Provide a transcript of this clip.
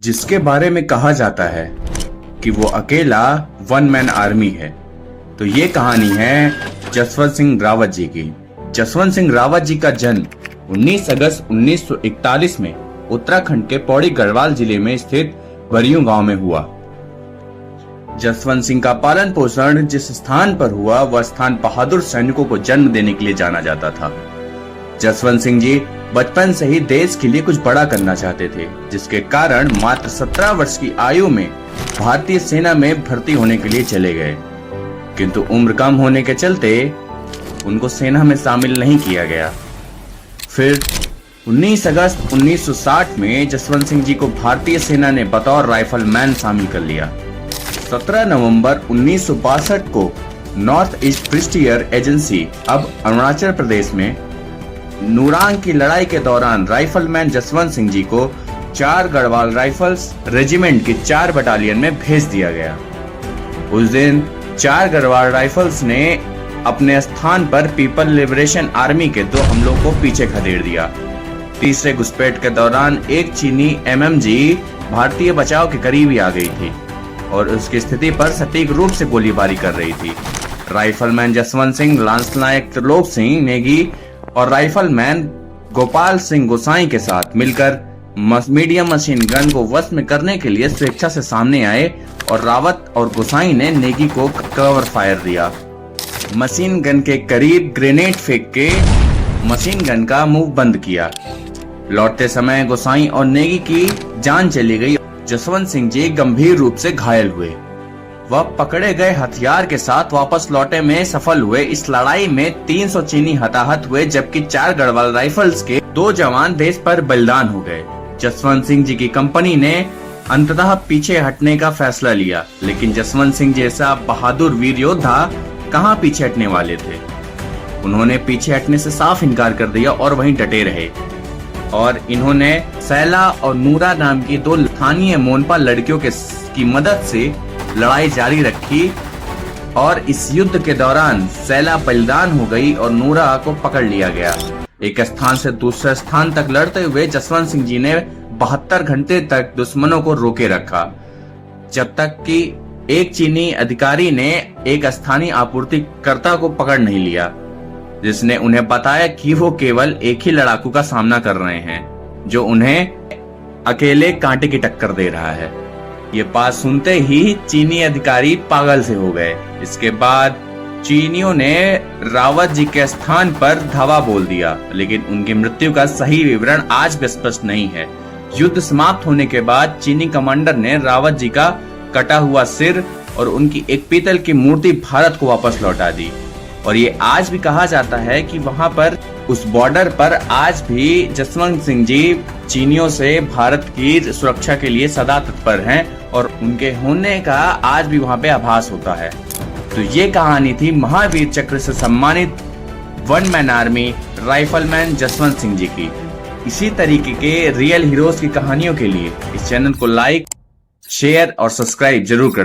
जिसके बारे में कहा जाता है कि वो अकेला वन मैन आर्मी है। तो ये कहानी है जसवंत सिंह रावत जी की। जसवंत सिंह रावत जी का जन्म 19 अगस्त 1941 में उत्तराखंड के पौड़ी गढ़वाल जिले में स्थित बरियूं गांव में हुआ। जसवंत सिंह का पालन पोषण जिस स्थान पर हुआ वह स्थान बहादुर सैनिकों को जन्म देने के लिए जाना जाता था। जसवंत सिंह जी बचपन से ही देश के लिए कुछ बड़ा करना चाहते थे, जिसके कारण मात्र 17 वर्ष की आयु में भारतीय सेना में भर्ती होने के लिए चले गए, किंतु उम्र कम होने के चलते उनको सेना में शामिल नहीं किया गया। फिर 19 अगस्त 1960 में जसवंत सिंह जी को भारतीय सेना ने बतौर राइफलमैन शामिल कर लिया। 17 नवंबर 1962 को नॉर्थ ईस्ट फ्रंटियर एजेंसी अब अरुणाचल प्रदेश में नूरांग की लड़ाई के दौरान राइफलमैन जसवंत सिंह जी को 4 गढ़वाल राइफल्स रेजिमेंट की 4 बटालियन में भेज दिया गया। उस दिन 4 गढ़वाल राइफल्स ने अपने स्थान पर पीपल लिबरेशन आर्मी के 2 हमलों को पीछे खदेड़ दिया। तीसरे घुसपैठ के दौरान एक चीनी MMG भारतीय बचाव के करीब ही आ गई थी और उसकी स्थिति पर सटीक रूप से गोलीबारी कर रही थी। राइफलमैन जसवंत सिंह, लांस नायक त्रिलोक सिंह नेगी और राइफलमैन गोपाल सिंह गोसाई के साथ मिलकर मीडियम मशीन गन को वश में करने के लिए स्वेच्छा से सामने आए और रावत और गोसाई ने नेगी को कवर फायर दिया। मशीन गन के करीब ग्रेनेड फेंक के मशीन गन का मुंह बंद किया। लौटते समय गोसाई और नेगी की जान चली गई। जसवंत सिंह जी गंभीर रूप से घायल हुए। वह पकड़े गए हथियार के साथ वापस लौटे में सफल हुए। इस लड़ाई में 300 चीनी हताहत हुए, जबकि 4 गढ़वाल राइफल्स के 2 जवान देश पर बलिदान हो गए। जसवंत सिंह जी की कंपनी ने अंततः पीछे हटने का फैसला लिया, लेकिन जसवंत सिंह जैसा बहादुर वीर योद्धा कहां पीछे हटने वाले थे। उन्होंने पीछे हटने से साफ इनकार कर दिया और वहीं डटे रहे और इन्होंने सैला और नूरा नाम की 2 स्थानीय मोनपा लड़कियों की मदद से लड़ाई जारी रखी और इस युद्ध के दौरान सैला बलिदान हो गई और नूरा को पकड़ लिया गया। एक स्थान से दूसरे स्थान तक लड़ते हुए जसवंत सिंह जी ने 72 घंटे तक दुश्मनों को रोके रखा, जब तक कि एक चीनी अधिकारी ने एक स्थानीय आपूर्तिकर्ता को पकड़ नहीं लिया, जिसने उन्हें बताया कि वो केवल एक ही लड़ाकू का सामना कर रहे हैं जो उन्हें अकेले कांटे की टक्कर दे रहा है। ये बात सुनते ही चीनी अधिकारी पागल से हो गए। इसके बाद चीनियों ने रावत जी के स्थान पर धावा बोल दिया, लेकिन उनकी मृत्यु का सही विवरण आज भी स्पष्ट नहीं है। युद्ध समाप्त होने के बाद चीनी कमांडर ने रावत जी का कटा हुआ सिर और उनकी एक पीतल की मूर्ति भारत को वापस लौटा दी। और ये आज भी कहा जाता है कि वहां पर उस बॉर्डर पर आज भी जसवंत सिंह जी चीनियों से भारत की सुरक्षा के लिए सदा तत्पर हैं और उनके होने का आज भी वहां पे आभास होता है। तो ये कहानी थी महावीर चक्र से सम्मानित one man army rifleman Jaswant Singh ji की। इसी तरीके के रियल हीरोज की कहानियों के लिए इस चैनल को लाइक, शेयर और सब्सक्राइब जरूर कर